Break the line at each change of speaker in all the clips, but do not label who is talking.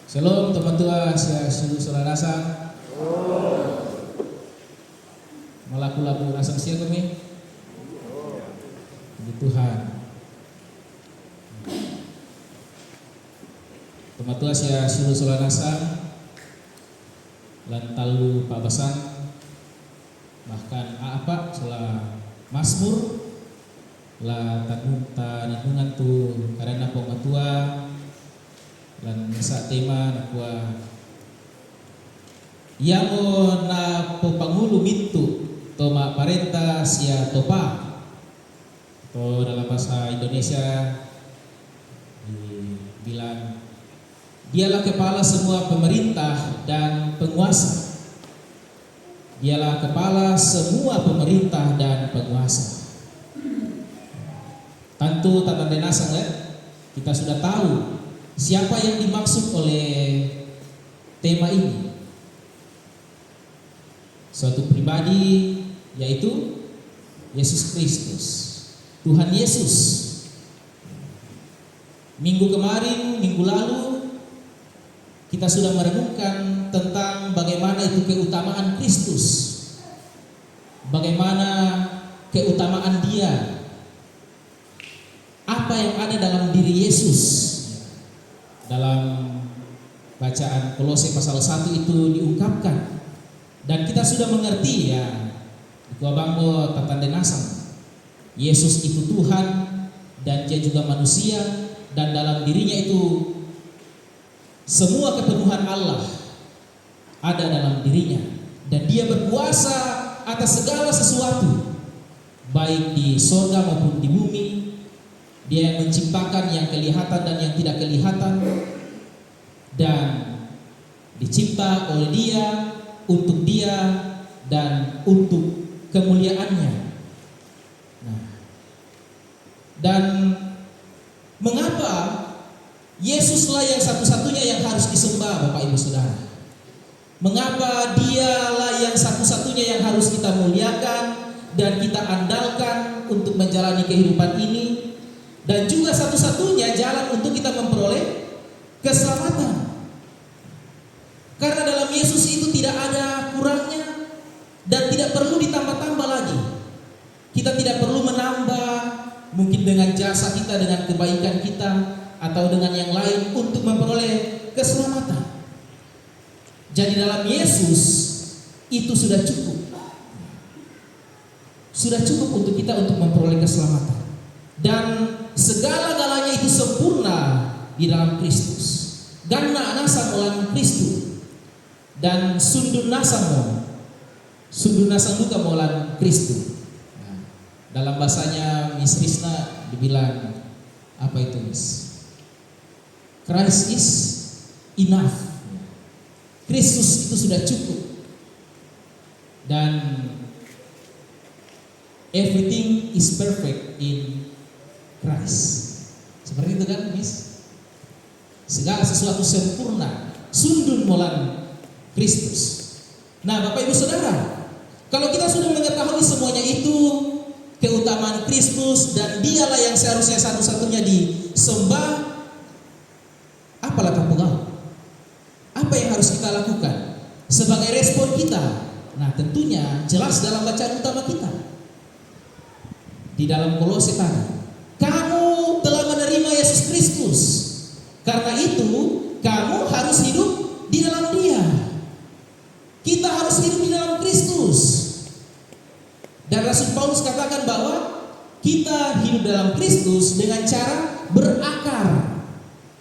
Shalom teman tua sia sulu solarasa. Malaku-laku rasang sia kami. Puji Tuhan. Teman tua sia sulu solarasa. Lantalu pabasan. Bahkan apa salah Mazmur la tanungan tu karena pematua dan sa tema nakua yamo na popangulu mitu toma parenta sia topa atau dalam bahasa Indonesia dibilang dialah kepala semua pemerintah dan penguasa. Dialah kepala semua pemerintah dan penguasa. Tentu tata denasang kita sudah tahu siapa yang dimaksud oleh tema ini? Suatu pribadi, yaitu Yesus Kristus, Tuhan Yesus. Minggu kemarin, minggu lalu, kita sudah merenungkan tentang bagaimana itu keutamaan Kristus, bagaimana keutamaan Dia, apa yang ada dalam diri Yesus. Dalam bacaan Kolose pasal 1 itu diungkapkan dan kita sudah mengerti ya di Kuabangbo Tatandenasang Yesus itu Tuhan dan Dia juga manusia dan dalam dirinya itu semua kepenuhan Allah ada dalam dirinya dan Dia berkuasa atas segala sesuatu baik di sorga maupun di bumi. Dia yang menciptakan yang kelihatan dan yang tidak kelihatan dan dicipta oleh Dia, untuk Dia dan untuk kemuliaannya. Nah, dan mengapa Yesuslah yang satu-satunya yang harus disembah, Bapak Ibu Saudara? Mengapa Dialah yang satu-satunya yang harus kita muliakan dan kita andalkan untuk menjalani kehidupan ini? Dan juga satu-satunya jalan untuk kita memperoleh keselamatan. Karena dalam Yesus itu tidak ada kurangnya dan tidak perlu ditambah-tambah lagi. Kita tidak perlu menambah mungkin dengan jasa kita, dengan kebaikan kita atau dengan yang lain untuk memperoleh keselamatan. Jadi dalam Yesus itu sudah cukup. Sudah cukup untuk kita untuk memperoleh keselamatan. Dan segala-galanya itu sempurna di dalam Kristus. Ganna anasa molan Kristus dan sundun nasamo duka molan Kristus. Nah, dalam bahasanya Miss Risna dibilang apa itu Miss? Christ is enough. Kristus itu sudah cukup dan everything is perfect in Christ. Seperti itu kan, Miss? Segala sesuatu sempurna, sundun molan Kristus. Nah, Bapak Ibu Saudara, kalau kita sudah mengetahui semuanya itu keutamaan Kristus dan Dialah yang seharusnya satu-satunya disembah, apalah penggal? Apa yang harus kita lakukan sebagai respon kita? Nah, tentunya jelas dalam bacaan utama kita di dalam Kolose tadi. Kamu telah menerima Yesus Kristus. Karena itu, kamu harus hidup di dalam Dia. Kita harus hidup di dalam Kristus. Dan Rasul Paulus katakan bahwa kita hidup dalam Kristus dengan cara berakar.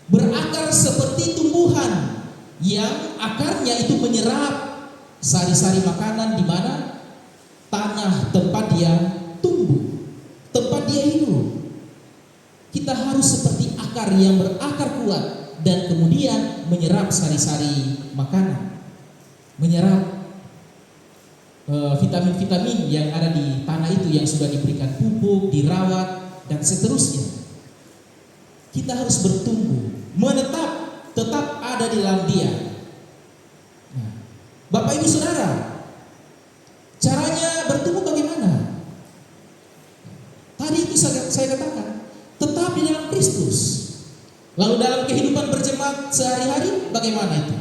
Berakar seperti tumbuhan yang akarnya itu menyerap sari-sari makanan di mana tanah tempat dia tumbuh, tempat dia hidup. Kita harus seperti akar yang berakar kuat dan kemudian menyerap sari-sari makanan, menyerap vitamin-vitamin yang ada di tanah itu yang sudah diberikan pupuk, dirawat, dan seterusnya. Kita harus bertumbuh, menetap, tetap ada di dalam Dia. Nah, Bapak Ibu Saudara, caranya bertumbuh bagaimana? Tadi itu saya katakan, tetap di dalam Kristus. Lalu dalam kehidupan berjemaat sehari-hari bagaimana itu?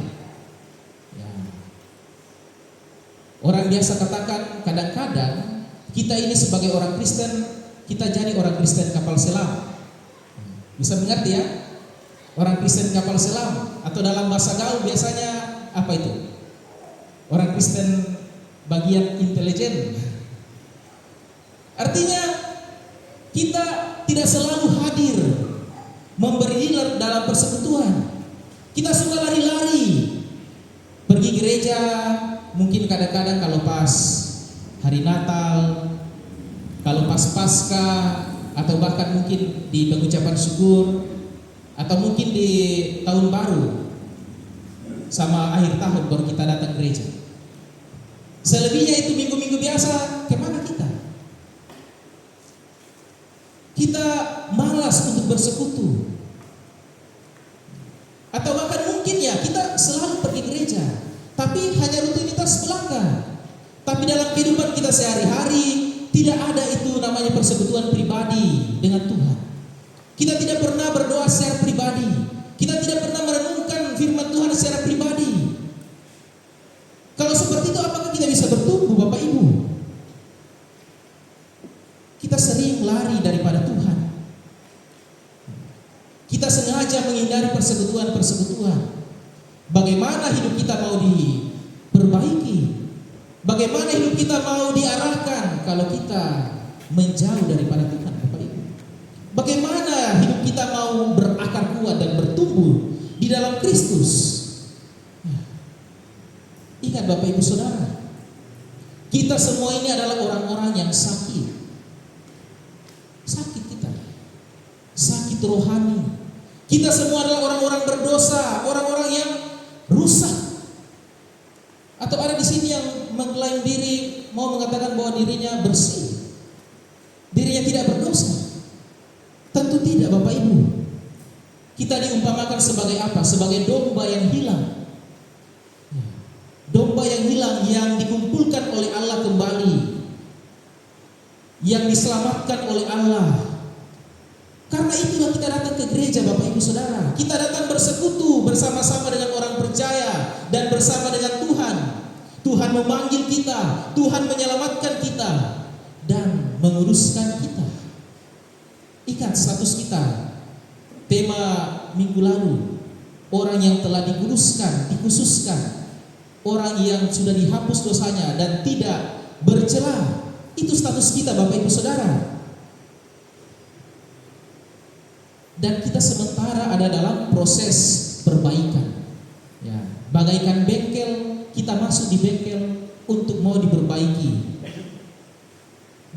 Ya. Orang biasa katakan kadang-kadang kita ini sebagai orang Kristen, kita jadi orang Kristen kapal selam. Bisa mengerti ya? Orang Kristen kapal selam, atau dalam bahasa gaul biasanya apa itu? Orang Kristen bagian intelijen. Artinya kita tidak selalu hadir memberi dalam persekutuan. Kita suka lari-lari pergi gereja, mungkin kadang-kadang kalau pas hari Natal, kalau pas Paskah, atau bahkan mungkin di pengucapan syukur, atau mungkin di tahun baru sama akhir tahun baru kita datang gereja. Selebihnya itu minggu-minggu biasa, kemana kita? Kita malas untuk bersekutu. Atau bahkan mungkin ya kita selalu pergi gereja, tapi hanya rutinitas belaka. Tapi dalam kehidupan kita sehari-hari tidak ada itu namanya persekutuan pribadi dengan Tuhan. Kita tidak pernah berdoa secara pribadi. Kita tidak pernah merenungkan firman Tuhan secara pribadi. Kalau seperti itu apakah kita bisa bertumbuh, Bapak Ibu? Kita sering lari daripada Tuhan. Kita sengaja menghindari persekutuan-persekutuan. Bagaimana hidup kita mau diperbaiki? Bagaimana hidup kita mau diarahkan kalau kita menjauh daripada Tuhan, Bapak Ibu? Bagaimana hidup kita mau berakar kuat dan bertumbuh di dalam Kristus? Ingat Bapak Ibu Saudara, kita semua ini adalah orang-orang yang sakit. Sakit kita, sakit rohani. Kita semua adalah orang-orang berdosa, orang-orang yang rusak. Atau ada di sini yang mengklaim diri, mau mengatakan bahwa dirinya bersih, dirinya tidak berdosa? Tentu tidak, Bapak Ibu. Kita diumpamakan sebagai apa? Sebagai domba yang hilang. Domba yang hilang, yang dikumpulkan oleh Allah kembali, yang diselamatkan oleh Allah. Karena itulah kita datang ke gereja, Bapak Ibu Saudara. Kita datang bersekutu bersama-sama dengan orang percaya dan bersama dengan Tuhan. Tuhan memanggil kita, Tuhan menyelamatkan kita dan menguruskan kita. Ingat status kita. Tema minggu lalu, orang yang telah dikuduskan, dikhususkan, orang yang sudah dihapus dosanya dan tidak bercela. Itu status kita, Bapak Ibu Saudara. Dan kita sementara ada dalam proses perbaikan. Ya, bagaikan bengkel, kita masuk di bengkel untuk mau diperbaiki,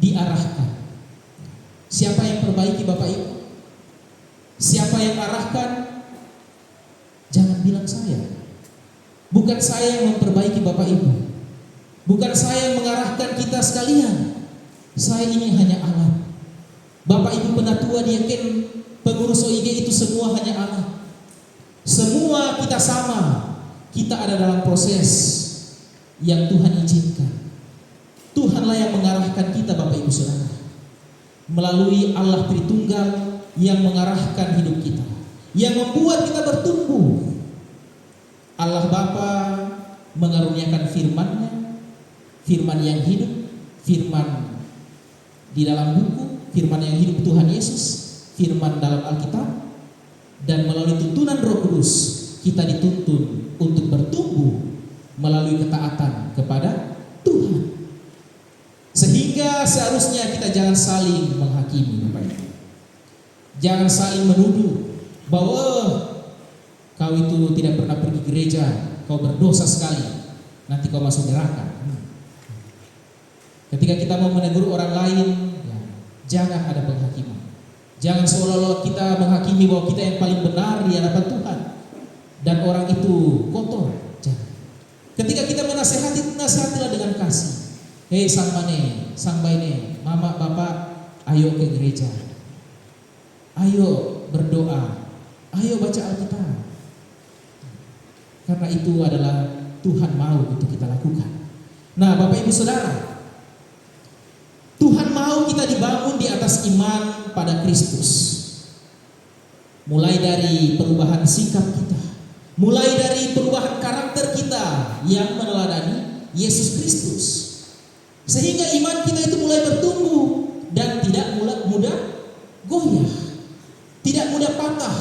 diarahkan. Siapa yang perbaiki, Bapak Ibu? Siapa yang arahkan? Jangan bilang saya. Bukan saya yang memperbaiki, Bapak Ibu. Bukan saya yang mengarahkan kita sekalian. Saya ini hanya alat. Bapak Ibu penatua, diaken, pengurus OIG itu semua hanya alat. Semua kita sama. Kita ada dalam proses yang Tuhan izinkan. Tuhanlah yang mengarahkan kita, Bapak Ibu Saudara. Melalui Allah Tritunggal yang mengarahkan hidup kita, yang membuat kita bertumbuh. Allah Bapa mengaruniakan firman-Nya, firman yang hidup, firman di dalam buku, firman yang hidup Tuhan Yesus, firman dalam Alkitab, dan melalui tuntunan Roh Kudus kita dituntun untuk bertumbuh melalui ketaatan kepada Tuhan. Sehingga seharusnya kita jangan saling menghakimi, Bapak Ibu. Jangan saling menuduh bahwa kau itu tidak pernah pergi gereja, kau berdosa sekali, nanti kau masuk neraka. Ketika kita mau menegur orang lain, ya, jangan ada penghakiman. Jangan seolah-olah kita menghakimi bahwa kita yang paling benar di hadapan Tuhan dan orang itu kotor. Jangan. Ketika kita menasehati, nasihatilah dengan kasih. Hei sang mane, sang baine, mama, bapak, ayo ke gereja. Ayo berdoa. Ayo baca Alkitab. Karena itu adalah Tuhan mau untuk kita lakukan. Nah, Bapak Ibu Saudara, Tuhan mau kita dibangun di atas iman pada Kristus. Mulai dari perubahan sikap kita, mulai dari perubahan karakter kita yang meneladani Yesus Kristus, sehingga iman kita itu mulai bertumbuh dan tidak mudah goyah, tidak mudah patah,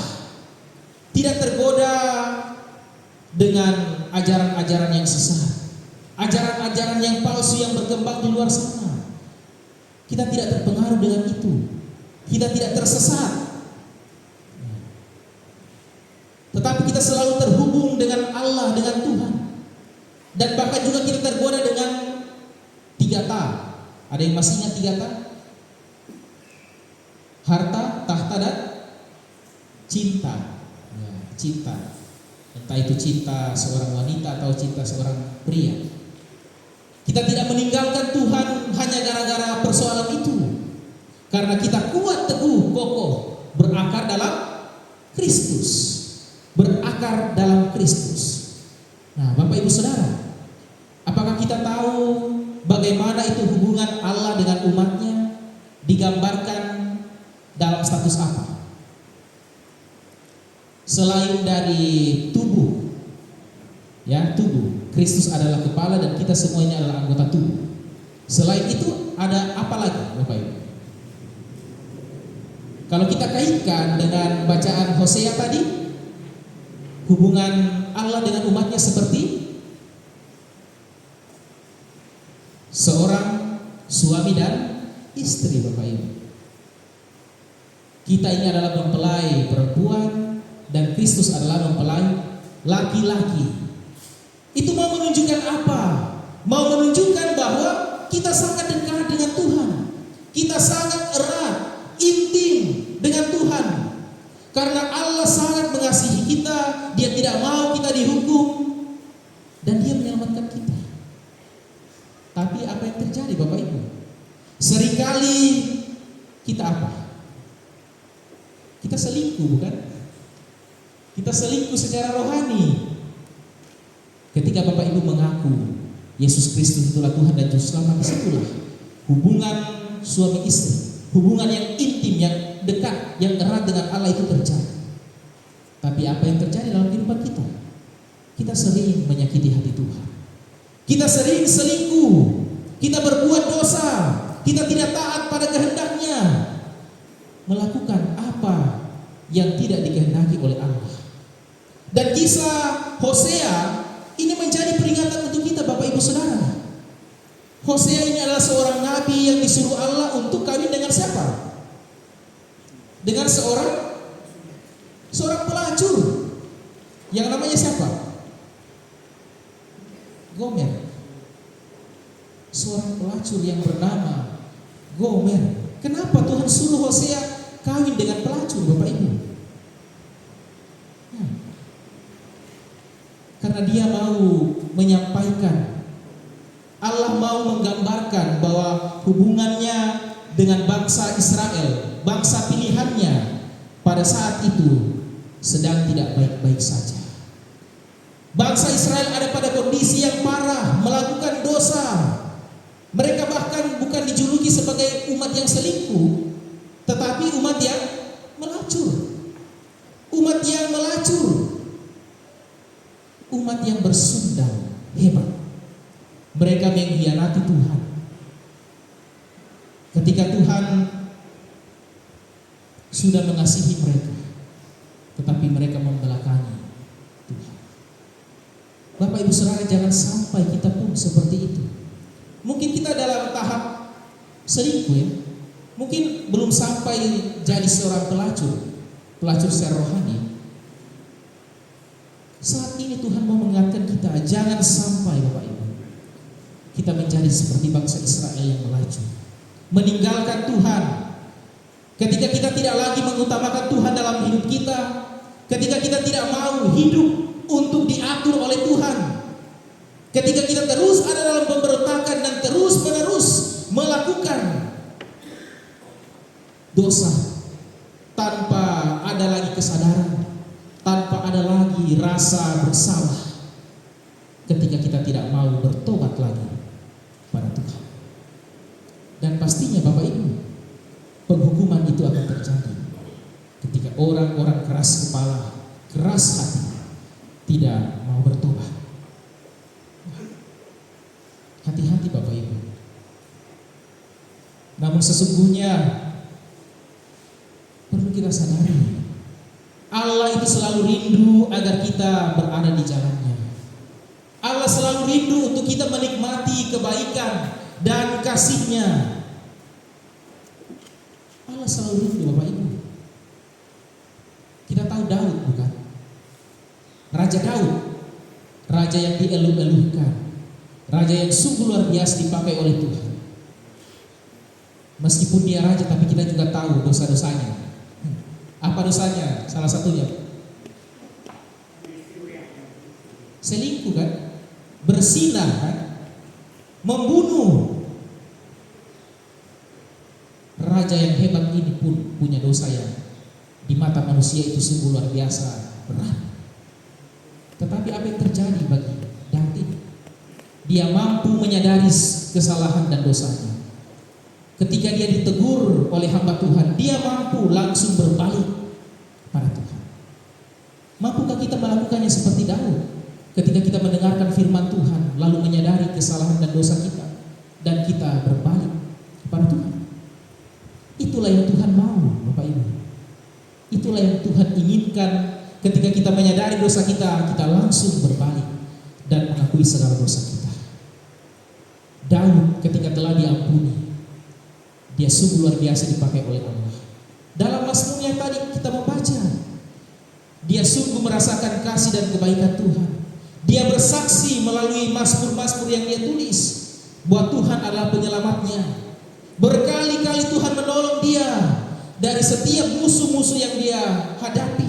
tidak tergoda dengan ajaran-ajaran yang sesat, ajaran-ajaran yang palsu yang berkembang di luar sana. Kita tidak terpengaruh dengan itu, kita tidak tersesat. Tetapi kita selalu terhubung dengan Allah, dengan Tuhan. Dan bahkan juga kita tergoda dengan 3T. Ada yang masih ingat 3T? Harta, tahta, dan cinta. Ya, cinta. Entah itu cinta seorang wanita atau cinta seorang pria. Kita tidak meninggalkan Tuhan hanya gara-gara persoalan itu. Karena kita kuat, teguh, kokoh, berakar dalam Kristus. Berakar dalam Kristus. Nah, Bapak Ibu Saudara, apakah kita tahu bagaimana itu hubungan Allah dengan umatnya digambarkan dalam status apa? Selain dari tubuh, ya, tubuh, Kristus adalah kepala dan kita semua ini adalah anggota tubuh. Selain itu ada apa lagi, Bapak Ibu? Kalau kita kaitkan dengan bacaan Hosea tadi, hubungan Allah dengan umatnya seperti seorang suami dan istri, Bapak Ibu. Kita ini adalah mempelai perempuan dan Kristus adalah mempelai laki-laki. Itu mau menunjukkan apa? Mau menunjukkan bahwa kita sangat dekat dengan Tuhan. Kita sangat erat, intim dengan Tuhan. Karena Allah sangat mengasihi kita, Dia tidak mau kita dihukum, dan Dia menyelamatkan kita. Tapi apa yang terjadi, Bapak Ibu? Seringkali kita apa? Kita selingkuh, bukan? Kita selingkuh secara rohani. Ketika Bapak Ibu mengaku Yesus Kristus itulah Tuhan dan Juru Selamat, disitulah hubungan suami istri, hubungan yang intim, yang dekat, yang erat dengan Allah itu terjadi. Tapi apa yang terjadi dalam kehidupan kita? Kita sering menyakiti hati Tuhan. Kita sering selingkuh. Kita berbuat dosa. Kita tidak taat pada kehendaknya. Melakukan apa yang tidak dikehendaki oleh Allah. Dan kisah Hosea ini menjadi peringatan untuk kita, Bapak Ibu Saudara. Hosea ini adalah seorang nabi yang disuruh Allah untuk kawin dengan siapa? Dengan seorang pelacur yang namanya siapa? Gomer. Seorang pelacur yang bernama Gomer. Kenapa Tuhan suruh Hosea kawin dengan pelacur, Bapak Ibu? Karena Dia mau menyampaikan, Allah mau menggambarkan bahwa hubungannya dengan bangsa Israel, bangsa pilihannya, pada saat itu sedang tidak baik-baik saja. Bangsa Israel ada pada kondisi yang parah, melakukan dosa. Mereka bahkan bukan dijuluki sebagai umat yang selingkuh, tetapi umat yang melacur. Umat yang melacur. Umat yang bersundal, hebat. Mereka mengkhianati Tuhan. Ketika Tuhan sudah mengasihi mereka, tetapi mereka membelakangi Tuhan. Bapak Ibu Saudara, jangan sampai kita pun seperti itu. Mungkin kita dalam tahap selingkuh, ya. Mungkin belum sampai jadi seorang pelacur secara rohani. Saat ini Tuhan mau mengingatkan kita, jangan sampai, Bapak Ibu, kita menjadi seperti bangsa Israel yang melacur, meninggalkan Tuhan. Ketika kita tidak lagi mengutamakan Tuhan dalam hidup kita, ketika kita tidak mau hidup untuk diatur oleh Tuhan, ketika kita terus ada dalam pemberontakan dan terus menerus berdosa, tanpa ada lagi kesadaran, tanpa ada lagi rasa bersalah, ketika kita tidak mau bertobat lagi pada Tuhan. Dan pastinya Bapak Ibu, penghukuman itu akan terjadi ketika orang-orang keras kepala, keras hati, tidak mau bertobat. Hati-hati Bapak Ibu. Namun sesungguhnya perlu kita sadari, Allah itu selalu rindu agar kita berada di jalannya. Allah selalu rindu untuk kita menikmati kebaikan dan kasih-Nya. Allah selalu rindu Bapak Ibu. Kita tahu Daud, bukan? Raja Daud, raja yang dieluh-eluhkan, raja yang sungguh luar biasa dipakai oleh Tuhan. Meskipun dia raja, tapi kita juga tahu dosa-dosanya. Apa dosanya? Salah satunya selingkuh kan, bersinah kan, membunuh. Raja yang hebat ini pun punya dosa yang di mata manusia itu sungguh luar biasa berat. Tetapi apa yang terjadi bagi Daud? Dia mampu menyadari kesalahan dan dosanya. Ketika dia ditegur oleh hamba Tuhan, dia mampu langsung berbalik pada Tuhan. Mampukah kita melakukannya seperti Daud? Ketika kita mendengarkan firman Tuhan, lalu menyadari kesalahan dan dosa kita, dan kita berbalik kepada Tuhan. Itulah yang Tuhan mau, Bapak Ibu. Itulah yang Tuhan inginkan. Ketika kita menyadari dosa kita, kita langsung berbalik dan mengakui segala dosa kita. Daud ketika telah diampuni, dia sungguh luar biasa dipakai oleh Allah. Dalam Mazmur yang tadi kita membaca, dia sungguh merasakan kasih dan kebaikan Tuhan. Dia bersaksi melalui Mazmur-Mazmur yang dia tulis bahwa Tuhan adalah penyelamatnya. Berkali-kali Tuhan menolong dia dari setiap musuh-musuh yang dia hadapi.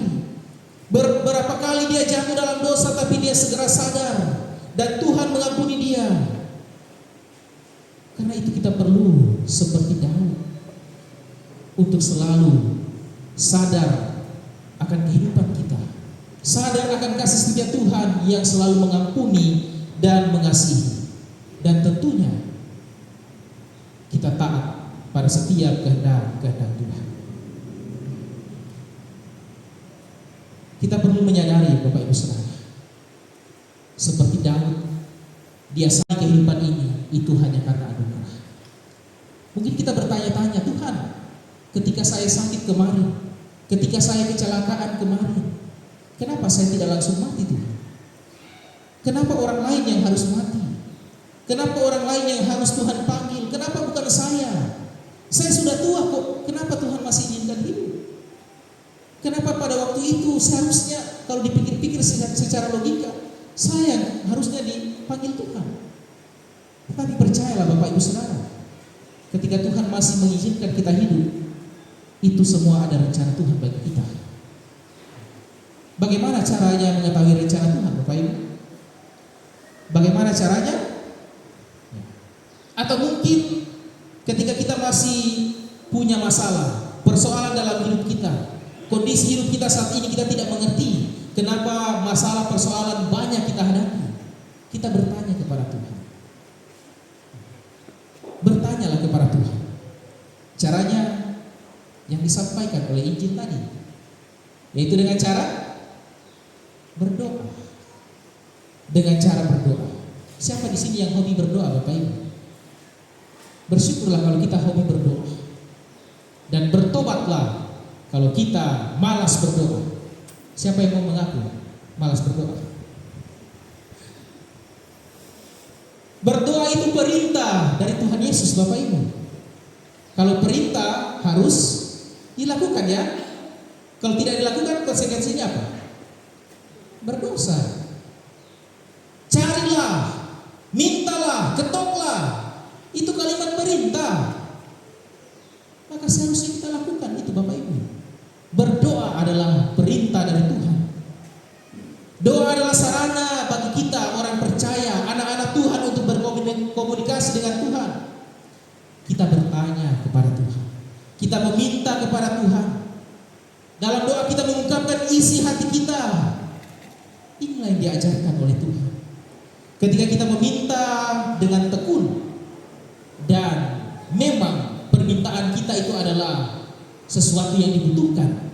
Beberapa kali dia jatuh dalam dosa, tapi dia segera sadar dan Tuhan mengampuni dia. Karena itu kita perlu seperti Daud untuk selalu sadar akan kehidupan kita, sadar akan kasih setia Tuhan yang selalu mengampuni dan mengasihi, dan tentunya kita taat pada setiap kehendak Tuhan. Kita perlu menyadari Bapak Ibu Saudara, seperti Daud, dia sadar kehidupan ini itu hanya karena anugerah. Mungkin kita bertanya-tanya, Tuhan, ketika saya sakit kemarin, ketika saya kecelakaan kemarin, kenapa saya tidak langsung mati Tuhan? Kenapa orang lain yang harus mati? Kenapa orang lain yang harus Tuhan panggil? Kenapa bukan saya? Saya sudah tua kok, kenapa Tuhan masih izinkan hidup? Kenapa pada waktu itu seharusnya kalau dipikir-pikir secara logika, saya harusnya dipanggil Tuhan? Tetapi percayalah Bapak Ibu Saudara, ketika Tuhan masih mengizinkan kita hidup, itu semua ada rencana Tuhan bagi kita. Bagaimana caranya mengetahui rencana Tuhan Bapak Ibu? Bagaimana caranya? Atau mungkin ketika kita masih punya masalah, persoalan dalam hidup kita, kondisi hidup kita saat ini kita tidak mengerti kenapa masalah persoalan banyak kita hadapi, kita bertanya kepada Tuhan. Bertanyalah kepada Tuhan. Caranya yang disampaikan oleh Injil tadi, yaitu dengan cara berdoa. Dengan cara berdoa. Siapa di sini yang hobi berdoa, Bapak Ibu? Bersyukurlah kalau kita hobi berdoa. Dan bertobatlah kalau kita malas berdoa. Siapa yang mau mengaku malas berdoa? Berdoa itu perintah dari Tuhan Yesus, Bapak Ibu. Kalau perintah harus dilakukan ya. Kalau tidak dilakukan konsekuensinya apa? Berdosa. Carilah, mintalah, ketoklah. Itu kalimat perintah. Maka seharusnya kita lakukan itu Bapak Ibu. Berdoa adalah perintah dari Tuhan. Doa adalah sarana bagi kita orang percaya, anak-anak Tuhan untuk berkomunikasi dengan Tuhan. Kita bertanya kepada Tuhan. Kita meminta kita kepada Tuhan. Dalam doa kita mengungkapkan isi hati kita. Inilah yang diajarkan oleh Tuhan. Ketika kita meminta dengan tekun dan memang permintaan kita itu adalah sesuatu yang dibutuhkan.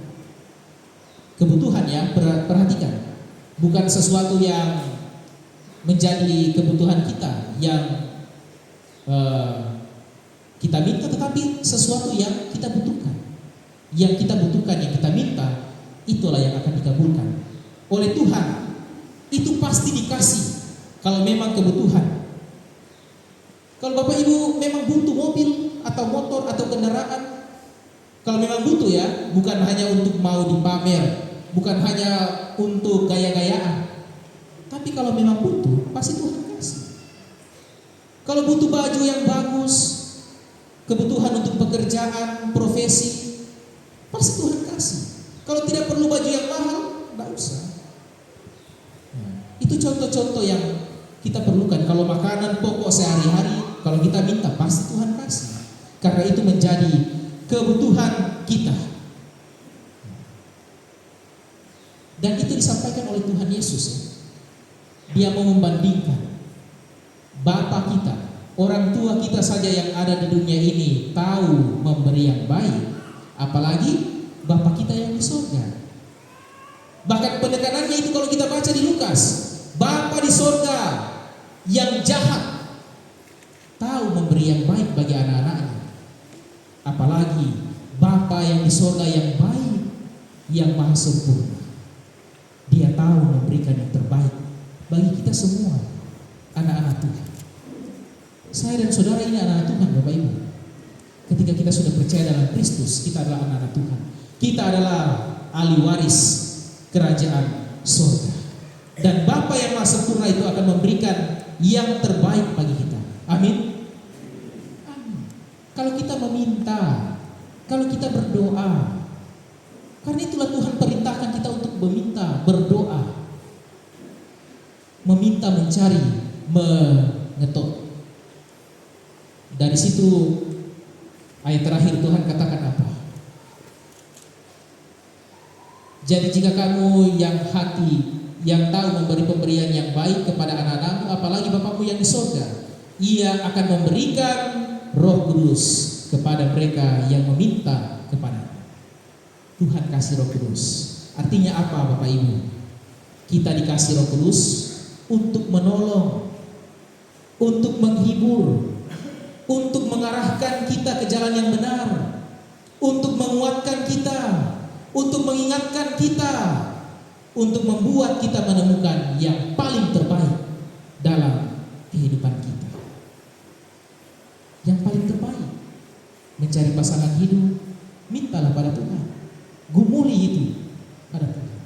Kebutuhan ya, perhatikan. Bukan sesuatu yang menjadi kebutuhan kita yang kita minta, tetapi sesuatu yang kita butuhkan. Yang kita butuhkan, yang kita minta, itulah yang akan dikabulkan oleh Tuhan. Itu pasti dikasih kalau memang kebutuhan. Kalau Bapak Ibu memang butuh mobil atau motor atau kendaraan, kalau memang butuh ya, bukan hanya untuk mau dipamer, bukan hanya untuk gaya-gayaan, tapi kalau memang butuh, pasti Tuhan kasih. Kalau butuh baju yang bagus, kebutuhan untuk pekerjaan, profesi, pasti Tuhan kasih. Kalau tidak perlu baju yang mahal, tidak usah. Itu contoh-contoh yang kita perlukan. Kalau makanan pokok sehari-hari, kalau kita minta, pasti Tuhan kasih. Karena itu menjadi kebutuhan kita. Dan itu disampaikan oleh Tuhan Yesus ya. Dia mau membandingkan Bapa kita, orang tua kita saja yang ada di dunia ini tahu memberi yang baik, apalagi Bapa kita yang di surga. Bahkan penekanannya itu kalau kita baca di Lukas, Bapa di surga yang jahat tahu memberi yang baik bagi anak-anaknya, apalagi Bapa yang di surga yang baik, yang maha sempurna. Dia tahu memberikan yang terbaik bagi kita semua, anak-anak Tuhan. Saya dan saudara ini anak-anak Tuhan, Bapak Ibu. Ketika kita sudah percaya dalam Kristus, kita adalah anak-anak Tuhan. Kita adalah ahli waris kerajaan surga. Dan Bapa yang maha sempurna itu akan memberikan yang terbaik bagi kita. Amin. Amin. Kalau kita meminta, kalau kita berdoa, karena itulah Tuhan perintahkan kita untuk meminta, berdoa, meminta, mencari, mengetuk. Dari situ ayat terakhir Tuhan katakan apa? Jadi jika kamu yang hati, yang tahu memberi pemberian yang baik kepada anak-anakmu, apalagi Bapakmu yang di surga, Ia akan memberikan Roh Kudus kepada mereka yang meminta kepada Tuhan. Kasih Roh Kudus. Artinya apa Bapak Ibu? Kita dikasih Roh Kudus untuk menolong, untuk menghibur, untuk mengarahkan kita ke jalan yang benar, untuk menguatkan kita, untuk mengingatkan kita, untuk membuat kita menemukan yang paling terbaik dalam kehidupan kita. Yang paling terbaik, mencari pasangan hidup, mintalah pada Tuhan. Gumuli itu pada Tuhan.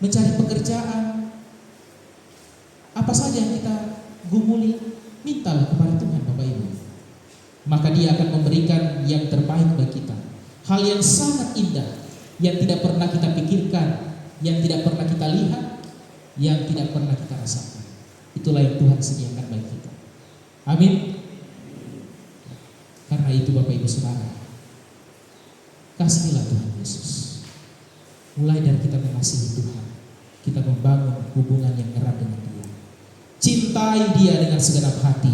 Mencari pekerjaan, apa saja yang kita gumuli, mintalah kepada Tuhan Bapak Ibu. Maka Dia akan memberikan yang terbaik bagi kita. Hal yang sangat indah, yang tidak pernah kita pikirkan, yang tidak pernah kita lihat, yang tidak pernah kita rasakan. Itulah yang Tuhan sediakan bagi kita. Amin. Karena itu Bapak Ibu Saudara, kasihilah Tuhan Yesus. Mulai dari kita mengasihi Tuhan, kita membangun hubungan yang erat dengan Dia. Cintai Dia dengan segenap hati,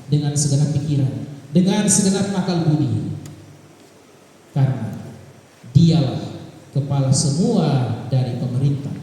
dengan segenap pikiran, dengan segenap akal budi. Karena Dialah kepala semua dari pemerintah,